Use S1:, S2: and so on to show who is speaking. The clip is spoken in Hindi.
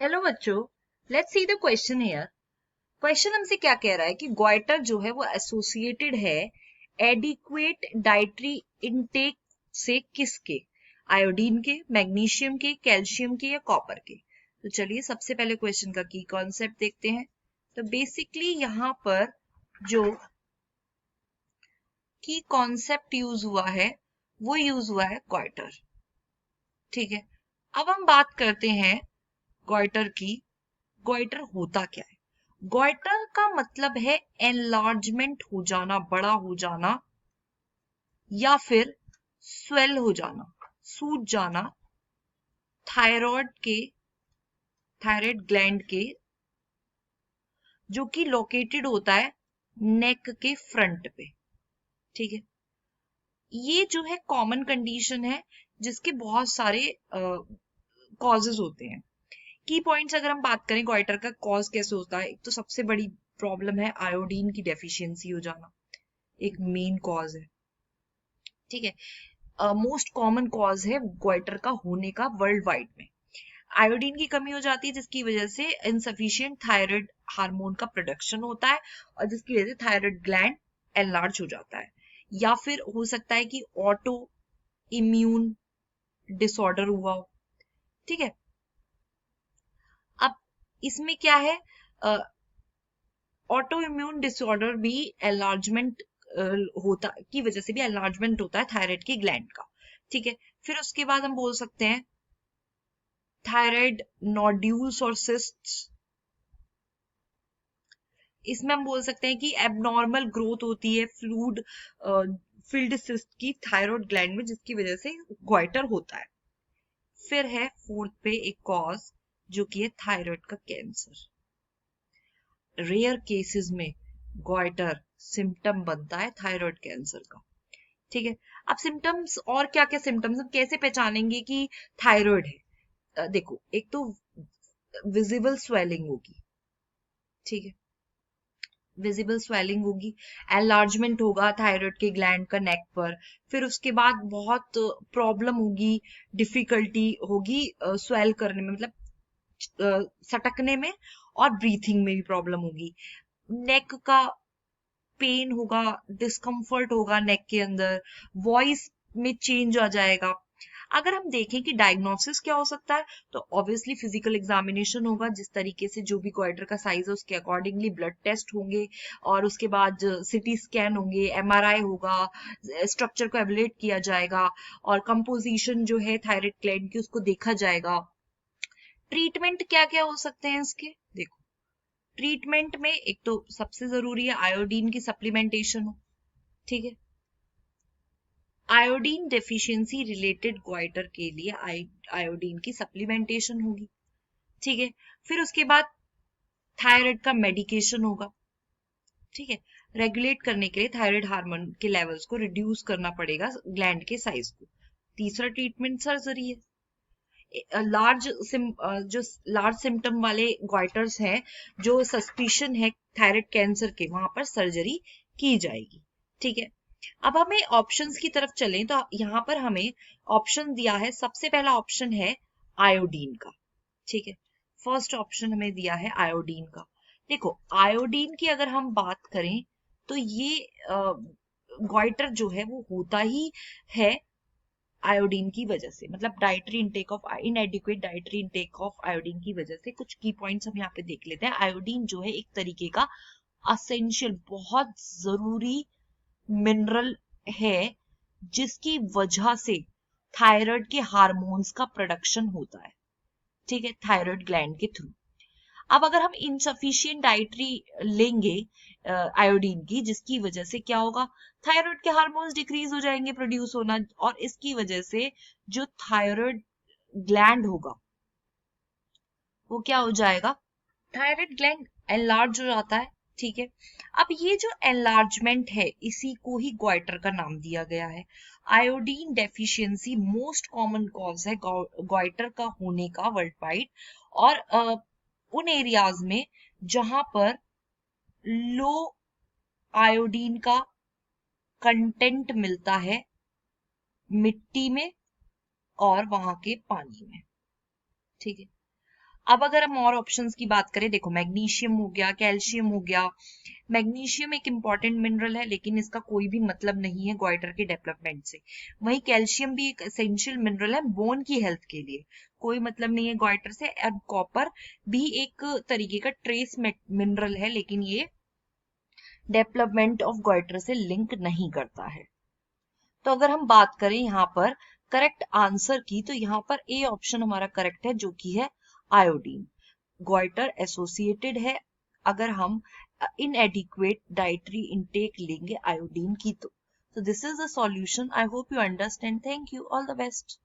S1: हेलो बच्चों, let's see the question here. Question हमसे क्या कह रहा है कि गोइटर जो है वो एसोसिएटेड है एडिक्वेट डाइटरी इनटेक से किसके? आयोडीन के, मैग्नीशियम के, कैल्शियम के या कॉपर के? तो चलिए सबसे पहले क्वेश्चन का की कॉन्सेप्ट देखते हैं। तो बेसिकली यहाँ पर जो की कॉन्सेप्ट यूज हुआ है वो यूज हुआ है गोइटर। ठीक है, अब हम बात करते हैं गोइटर की। गोइटर होता क्या है? गोइटर का मतलब है एनलार्जमेंट हो जाना, बड़ा हो जाना या फिर स्वेल हो जाना, सूज जाना थायराइड ग्लैंड के, जो कि लोकेटेड होता है नेक के फ्रंट पे। ठीक है, ये जो है कॉमन कंडीशन है जिसके बहुत सारे कॉजेज होते हैं। की पॉइंट्स अगर हम बात करें गोइटर का कॉज कैसे होता है, एक तो सबसे बड़ी प्रॉब्लम है आयोडीन की डेफिशिएंसी हो जाना, एक मेन कॉज है। ठीक है, मोस्ट कॉमन कॉज है गोइटर का होने का वर्ल्ड वाइड में। आयोडीन की कमी हो जाती है जिसकी वजह से इनसफिशिएंट थायराइड हार्मोन का प्रोडक्शन होता है और जिसकी वजह से थायराइड ग्लैंड एनलार्ज हो जाता है। या फिर हो सकता है कि ऑटो इम्यून डिसऑर्डर हुआ हो। ठीक है, अब इसमें क्या है, ऑटो इम्यून डिसऑर्डर भी एनलार्जमेंट होता की वजह से भी एनलार्जमेंट होता है थायराइड की ग्लैंड का। ठीक है, फिर उसके बाद हम बोल सकते हैं थायराइड नोड्यूल्स और सिस्ट्स। इसमें हम बोल सकते हैं कि एबनॉर्मल ग्रोथ होती है फ्लूड फिल्ड सिस्ट की थायराइड ग्लैंड में, जिसकी वजह से गोइटर होता है। फिर है फोर्थ पे एक कॉज जो कि है थायराइड का कैंसर। रेयर केसेस में गोइटर सिम्टम बनता है थायराइड कैंसर का। ठीक है, अब सिम्टम्स और क्या क्या सिम्टम्स हम कैसे पहचानेंगे कि थायराइड है? देखो, एक तो विजिबल स्वेलिंग होगी। ठीक है, विजिबल स्वेलिंग होगी, एनलार्जमेंट होगा थायराइड के ग्लैंड का नेक पर। फिर उसके बाद बहुत प्रॉब्लम होगी, डिफिकल्टी होगी स्वेल करने में, मतलब सटकने में, और ब्रीथिंग में भी प्रॉब्लम होगी। नेक का पेन होगा, डिस्कम्फर्ट होगा नेक के अंदर, वॉइस में चेंज आ जाएगा। अगर हम देखें कि डायग्नोसिस क्या हो सकता है, तो ऑब्वियसली फिजिकल एग्जामिनेशन होगा, जिस तरीके से जो भी गोइटर का साइज है उसके अकॉर्डिंगली ब्लड टेस्ट होंगे, और उसके बाद सिटी स्कैन होंगे, एमआरआई होगा, स्ट्रक्चर को एवलेट किया जाएगा, और कंपोजिशन जो है थायराइड ग्लैंड की उसको देखा जाएगा। ट्रीटमेंट क्या क्या हो सकते हैं इसके? देखो, ट्रीटमेंट में एक तो सबसे जरूरी है आयोडीन की सप्लीमेंटेशन हो। ठीक है, आयोडीन डेफिशिएंसी रिलेटेड गोइटर के लिए आयोडीन की सप्लीमेंटेशन होगी। ठीक है, फिर उसके बाद थायराइड का मेडिकेशन होगा। ठीक है, रेगुलेट करने के लिए थायराइड हार्मोन के लेवल्स को रिड्यूस करना पड़ेगा ग्लैंड के साइज को। तीसरा ट्रीटमेंट सर्जरी है। जो लार्ज सिम्टम वाले गोइटर्स हैं, जो सस्पिशन है थायराइड कैंसर के, वहां पर सर्जरी की जाएगी। ठीक है, अब हमें ऑप्शंस की तरफ चलें तो यहाँ पर हमें ऑप्शन दिया है। सबसे पहला ऑप्शन है आयोडीन का। ठीक है, फर्स्ट ऑप्शन हमें दिया है आयोडीन का। देखो, आयोडीन की अगर हम बात करें तो ये गोइटर जो है वो होता ही है आयोडीन की वजह से, मतलब dietary intake of इनएडिक्वेट dietary intake of iodine की वजह से। कुछ की पॉइंट्स हम यहाँ पे देख लेते हैं। आयोडीन जो है एक तरीके का असेंशियल, बहुत जरूरी मिनरल है, जिसकी वजह से थायराइड के हार्मोन्स का प्रोडक्शन होता है। ठीक है, थायराइड ग्लैंड के थ्रू। अब अगर हम इनसफिशियंट डाइटरी लेंगे आयोडीन की, जिसकी वजह से क्या होगा, थायराइड के हार्मोन्स डिक्रीज हो जाएंगे प्रोड्यूस होना, और इसकी वजह से जो थायराइड ग्लैंड होगा वो क्या हो जाएगा, थायराइड ग्लैंड एनलार्ज हो जाता है। ठीक है, अब ये जो एनलार्जमेंट है इसी को ही गोइटर का नाम दिया गया है। Iodine deficiency most common cause है गोइटर का होने का वर्ल्ड वाइड, और उन एरियाज में जहां पर लो आयोडीन का कंटेंट मिलता है मिट्टी में और वहां के पानी में। ठीक है, अब अगर हम और ऑप्शंस की बात करें, देखो मैग्नीशियम हो गया, कैल्शियम हो गया। मैग्नीशियम एक इंपॉर्टेंट मिनरल है, लेकिन इसका कोई भी मतलब नहीं है ग्वाइटर के डेवलपमेंट से। वहीं कैल्शियम भी एक एसेंशियल मिनरल है बोन की हेल्थ के लिए, कोई मतलब नहीं है ग्वाइटर से। और कॉपर भी एक तरीके का ट्रेस मिनरल है, लेकिन ये डेवलपमेंट ऑफ ग्वाइटर से लिंक नहीं करता है। तो अगर हम बात करें यहाँ पर करेक्ट आंसर की, तो यहाँ पर ए ऑप्शन हमारा करेक्ट है, जो कि है आयोडीन। ग्वाइटर एसोसिएटेड है अगर हम इनएडिक्वेट डाइटरी इंटेक लेंगे आयोडीन की तो this is the solution. I hope you understand. Thank you, all the best.